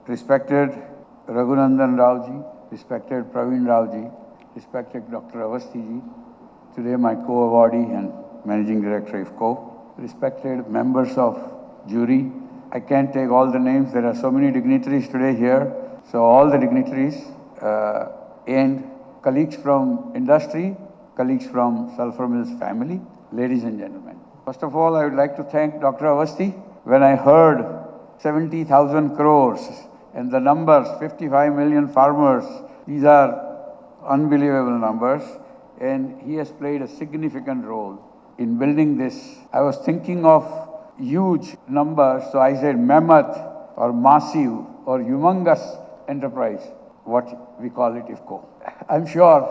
respected Raghunandan Raoji, respected Praveen Raoji, respected Dr. Avasthi ji, today my co-awardee and Managing Director IFCO, respected members of jury. I can't take all the names, there are so many dignitaries today here. So all the dignitaries and colleagues from industry, colleagues from Sulphur Mills family, ladies and gentlemen. First of all, I would like to thank Dr. Avasthi. When I heard 70,000 crores and the numbers, 55 million farmers, these are unbelievable numbers, and he has played a significant role in building this. I was thinking of huge numbers, so I said mammoth or massive or humongous enterprise, what we call it IFCO. I'm sure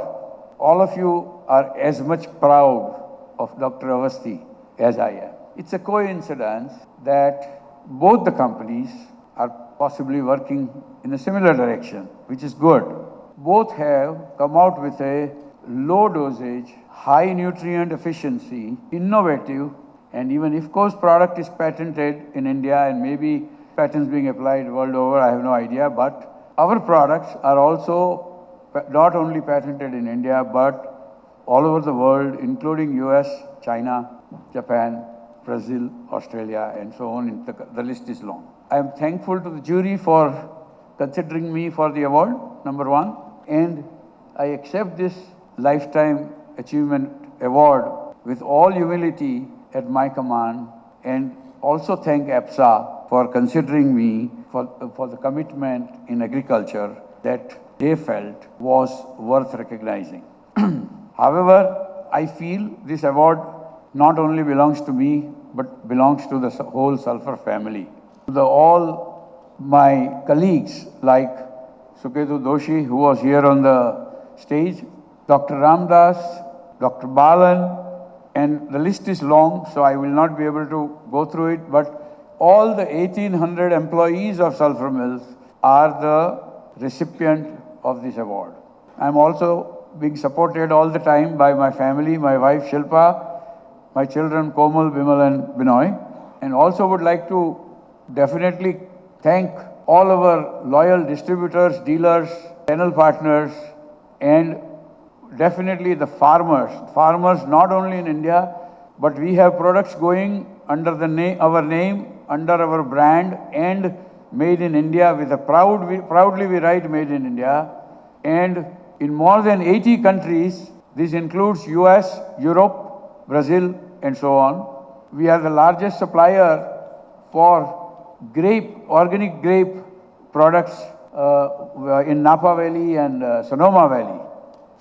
all of you are as much proud of Dr. Avasthi as I am. It's a coincidence that both the companies are possibly working in a similar direction, which is good. Both have come out with a low dosage, high nutrient efficiency, innovative, and even IFCO's product is patented in India and maybe patents being applied world over, I have no idea, but our products are also not only patented in India, but all over the world, including US, China, Japan, Brazil, Australia, and so on. The list is long. I am thankful to the jury for considering me for the award, number one, and I accept this Lifetime Achievement Award with all humility at my command, and also thank ABSA for considering me for the commitment in agriculture that they felt was worth recognizing. However, I feel this award not only belongs to me, but belongs to the whole Sulphur family. To all my colleagues like Suketu Doshi, who was here on the stage, Dr. Ramdas, Dr. Balan, and the list is long, so I will not be able to go through it, but all the 1,800 employees of Sulphur Mills are the recipient of this award. I'm also being supported all the time by my family, my wife Shilpa, my children Komal, Bimal and Binoy, and also would like to definitely thank all our loyal distributors, dealers, channel partners, and definitely the farmers. Farmers not only in India, but we have products going under our name, under our brand, and made in India with a proudly we write made in India. And in more than 80 countries, this includes US, Europe, Brazil, and so on. We are the largest supplier for organic grape products in Napa Valley and Sonoma Valley.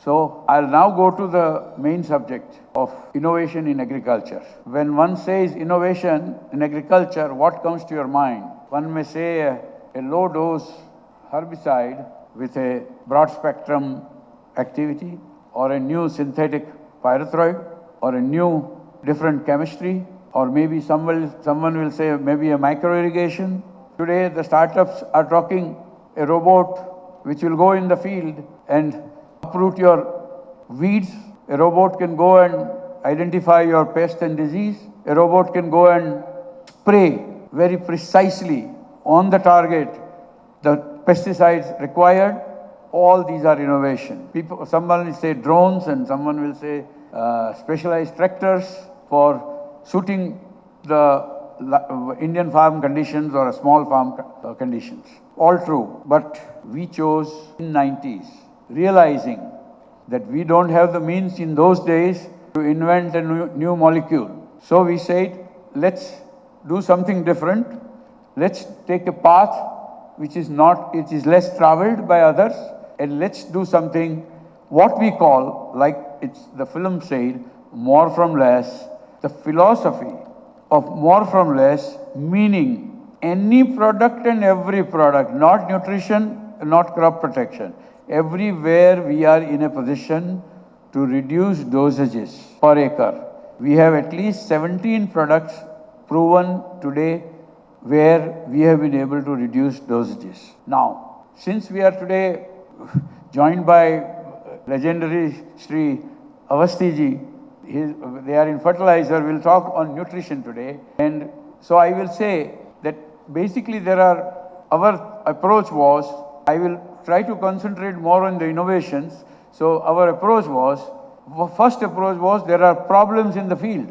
So I'll now go to the main subject of innovation in agriculture. When one says innovation in agriculture, what comes to your mind? One may say a low dose herbicide with a broad spectrum activity, or a new synthetic pyrethroid, or a new different chemistry, or maybe someone will say maybe a micro irrigation. Today the startups are talking a robot which will go in the field and uproot your weeds. A robot can go and identify your pest and disease. A robot can go and spray very precisely on the target the pesticides required. All these are innovation. Someone will say drones, and someone will say specialized tractors for suiting the Indian farm conditions or a small farm conditions. All true, but we chose in 90s, realizing that we don't have the means in those days to invent a new molecule. So we said, let's do something different. Let's take a path which is less traveled by others, and let's do something what we call, like the film said, more from less. The philosophy of more from less, meaning any product and every product, not nutrition, not crop protection. Everywhere we are in a position to reduce dosages per acre. We have at least 17 products proven today where we have been able to reduce dosages. Now, since we are today joined by legendary Sri Avasthi ji, they are in fertilizer, we'll talk on nutrition today. And so I will say that basically our approach was, I will try to concentrate more on the innovations. So our approach was, first approach was, there are problems in the field.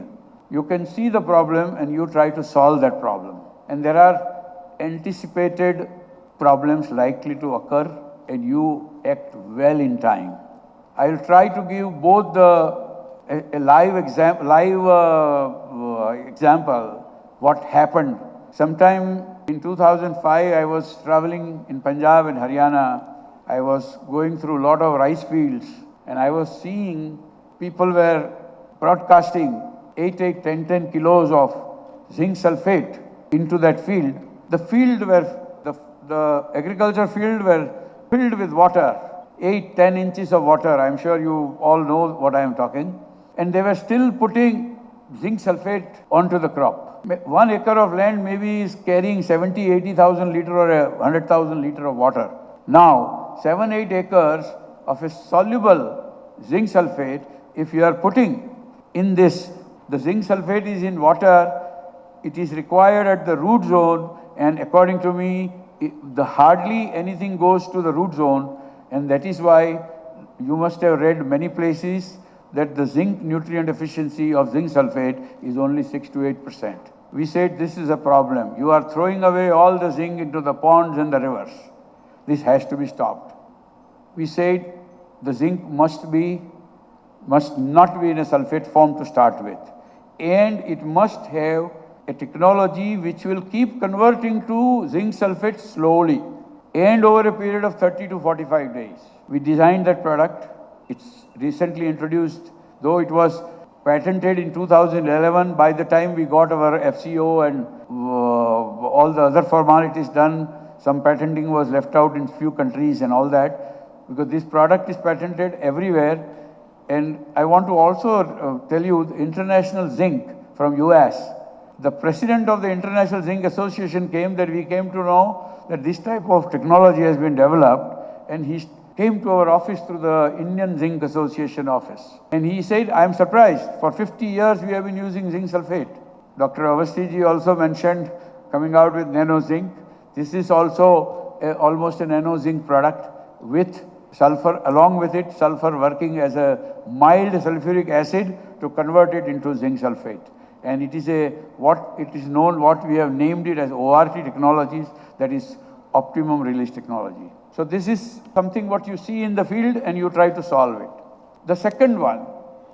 You can see the problem and you try to solve that problem. And there are anticipated problems likely to occur and you act well in time. I will try to give both a live example, what happened. Sometime in 2005, I was traveling in Punjab and Haryana. I was going through a lot of rice fields and I was seeing people were broadcasting 8, 10 kilos of zinc sulfate into that field. The agriculture field were filled with water, 8-10 inches of water. I'm sure you all know what I am talking. And they were still putting zinc sulfate onto the crop. 1 acre of land maybe is carrying 70,000-80,000 liters or 100,000 liters of water. Now, 7-8 acres of a soluble zinc sulfate, if you are putting in this, the zinc sulfate is in water, it is required at the root zone, and according to me, hardly anything goes to the root zone, and that is why you must have read many places that the zinc nutrient efficiency of zinc sulfate is only 6 to 8%. We said this is a problem. You are throwing away all the zinc into the ponds and the rivers. This has to be stopped. We said the zinc must not be in a sulfate form to start with. And it must have a technology which will keep converting to zinc sulfate slowly and over a period of 30 to 45 days. We designed that product. It's recently introduced, though it was patented in 2011. By the time we got our FCO and all the other formalities done, some patenting was left out in few countries and all that, because this product is patented everywhere. And I want to also tell you, the International Zinc from US, the president of the International Zinc Association we came to know that this type of technology has been developed, and he came to our office through the Indian Zinc Association office. And he said, I am surprised, for 50 years we have been using zinc sulfate. Dr. Awasthi ji also mentioned coming out with nano zinc. This is also almost a nano zinc product with sulfur, along with it, sulfur working as a mild sulfuric acid to convert it into zinc sulfate. And it is what we have named it as ORT technologies, that is optimum release technology. So this is something what you see in the field and you try to solve it. The second one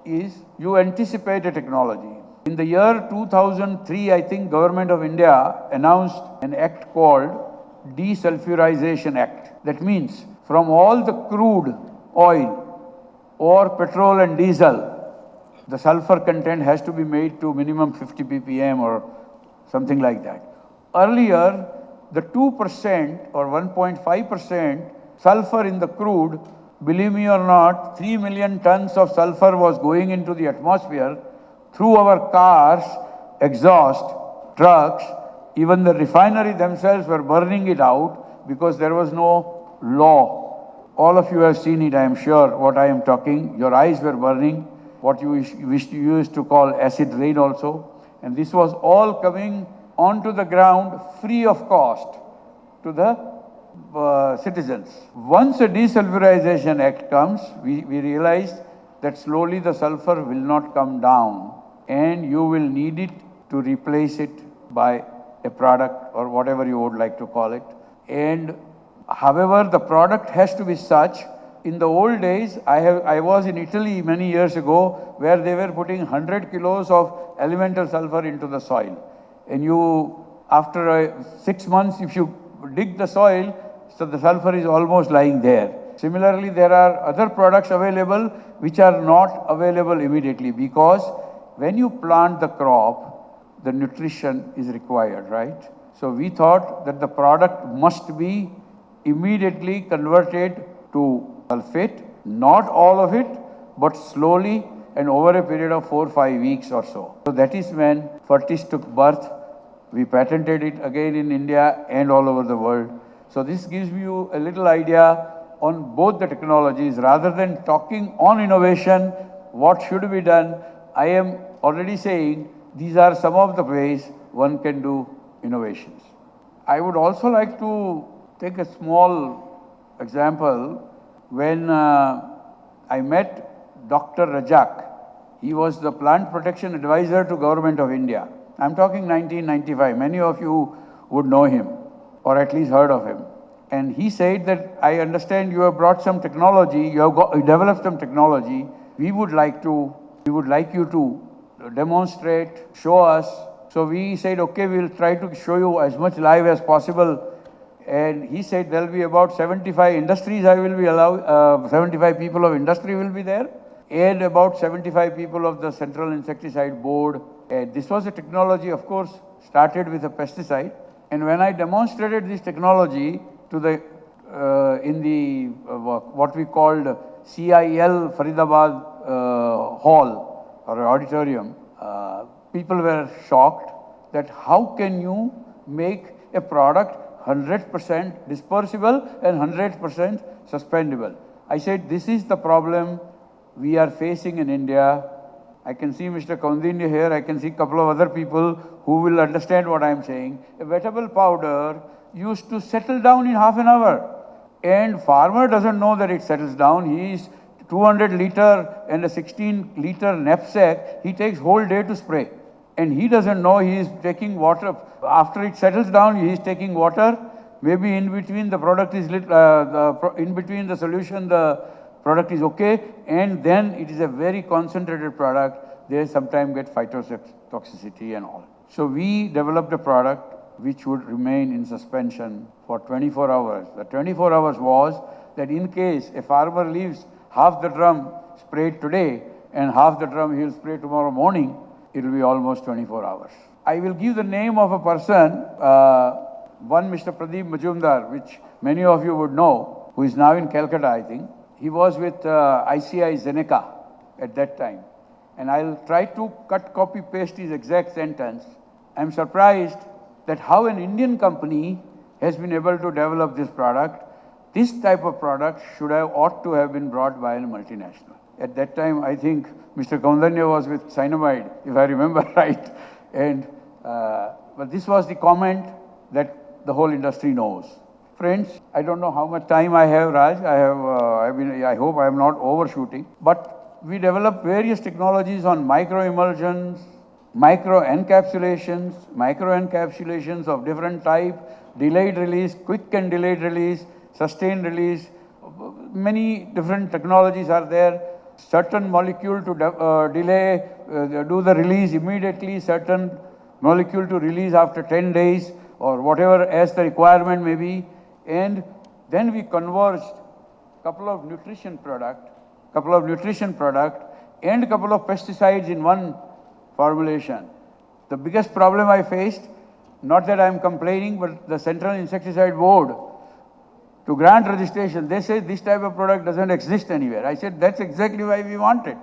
is you anticipate a technology. In the year 2003, I think Government of India announced an act called Desulfurization Act. That means from all the crude oil or petrol and diesel, the sulfur content has to be made to minimum 50 ppm or something like that. Earlier, the 2% or 1.5% sulfur in the crude, believe me or not, 3 million tons of sulfur was going into the atmosphere through our cars, exhaust, trucks. Even the refinery themselves were burning it out because there was no law. All of you have seen it, I am sure, what I am talking. Your eyes were burning, what you used to call acid rain also. And this was all coming onto the ground free of cost to the citizens. Once a Desulfurization Act comes, we realized that slowly the sulfur will not come down and you will need it to replace it by a product or whatever you would like to call it. And however, the product has to be such. In the old days, I was in Italy many years ago where they were putting 100 kilos of elemental sulfur into the soil. And after 6 months, if you dig the soil, so the sulfur is almost lying there. Similarly, there are other products available which are not available immediately, because when you plant the crop, the nutrition is required, right? So we thought that the product must be immediately converted to sulfate, not all of it, but slowly and over a period of 4-5 weeks or so. So that is when Fertis took birth. We patented it again in India and all over the world. So this gives you a little idea on both the technologies. Rather than talking on innovation, what should be done, I am already saying these are some of the ways one can do innovations. I would also like to Take a small example. When I met Dr. Rajak, he was the plant protection advisor to Government of India. I'm talking 1995. Many of you would know him or at least heard of him. And he said that, I understand you have brought some technology, you have developed some technology. We would like you to demonstrate, show us. So we said, okay, we'll try to show you as much live as possible. And he said there'll be about 75 industries 75 people of industry will be there, and about 75 people of the Central Insecticide Board. And this was a technology, of course, started with a pesticide. And when I demonstrated this technology to the what we called CIL Faridabad hall or auditorium, people were shocked that how can you make a product 100% dispersible and 100% suspendable. I said, this is the problem we are facing in India. I can see Mr. Kaundinya here. I can see a couple of other people who will understand what I am saying. A wettable powder used to settle down in half an hour. And farmer doesn't know that it settles down. He is 200 liter and a 16 liter knapsack. He takes whole day to spray. And he doesn't know he is taking water. After it settles down, he is taking water. Maybe in between the product is in between the solution, the product is okay. And then it is a very concentrated product. They sometimes get phytotoxicity and all. So we developed a product which would remain in suspension for 24 hours. The 24 hours was that in case a farmer leaves half the drum sprayed today and half the drum he'll spray tomorrow morning, it will be almost 24 hours. I will give the name of a person, one Mr. Pradeep Majumdar, which many of you would know, who is now in Calcutta, I think. He was with ICRISAT at that time. And I'll try to copy paste his exact sentence. I'm surprised that how an Indian company has been able to develop this product. This type of product ought to have been brought by a multinational. At that time, I think Mr. Kaundinya was with Cyanamide, if I remember right. And, but this was the comment that the whole industry knows. Friends, I don't know how much time I have, Raj. I hope I am not overshooting. But we developed various technologies on micro-emulsions, micro-encapsulations of different type, delayed release, quick and delayed release, sustained release. Many different technologies are there. Certain molecule to do the release immediately, certain molecule to release after 10 days or whatever as the requirement may be. And then we converged couple of nutrition product and a couple of pesticides in one formulation. The biggest problem I faced, not that I am complaining, but the Central Insecticide Board, to grant registration, they say this type of product doesn't exist anywhere. I said, that's exactly why we want it.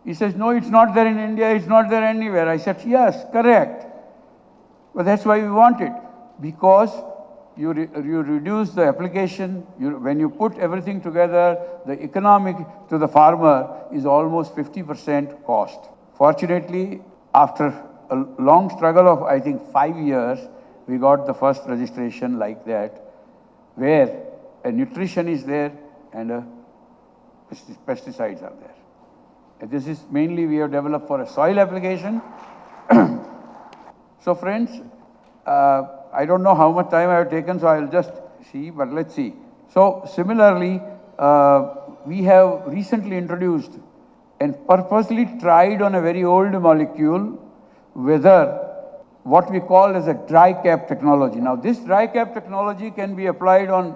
He says, no, it's not there in India, it's not there anywhere. I said, yes, correct. But that's why we want it. Because you reduce the application, when you put everything together, the economic to the farmer is almost 50% cost. Fortunately, after a long struggle of, I think, 5 years, we got the first registration like that, where a nutrition is there and pesticides are there. And this is mainly we have developed for a soil application. So friends, I don't know how much time I have taken, so I'll just see, but let's see. So similarly, we have recently introduced and purposely tried on a very old molecule whether what we call as a dry cap technology. Now this dry cap technology can be applied on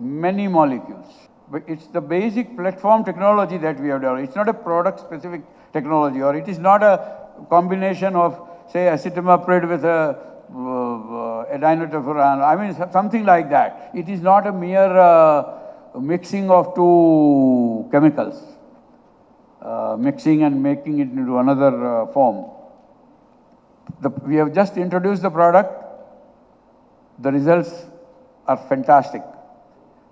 many molecules, but it's the basic platform technology that we have developed. It's not a product specific technology, or it is not a combination of, say, acetamiprid with a adinotefuran. I mean, something like that. It is not a mere mixing of two chemicals, mixing and making it into another form. We have just introduced the product. The results are fantastic,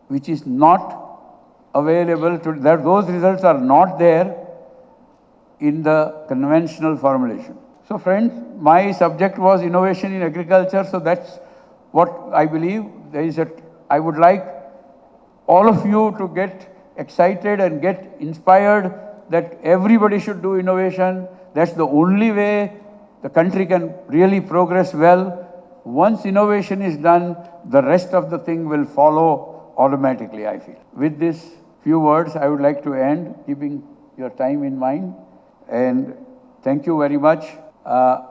which is not available to, those results are not there in the conventional formulation. So friends, my subject was innovation in agriculture, so that's what I believe. There is a I would like all of you to get excited and get inspired that everybody should do innovation. That's the only way the country can really progress well. Once innovation is done, the rest of the thing will follow automatically, I feel. With these few words, I would like to end, keeping your time in mind. And thank you very much.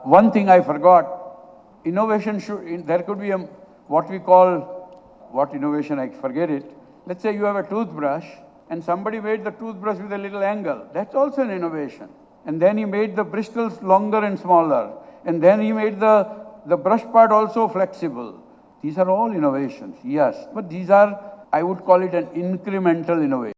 One thing I forgot, innovation should, there could be what we call, what innovation, I forget it. Let's say you have a toothbrush and somebody made the toothbrush with a little angle. That's also an innovation. And then he made the bristles longer and smaller. And then he made the brush part also flexible. These are all innovations, yes. But these are, I would call it an incremental innovation.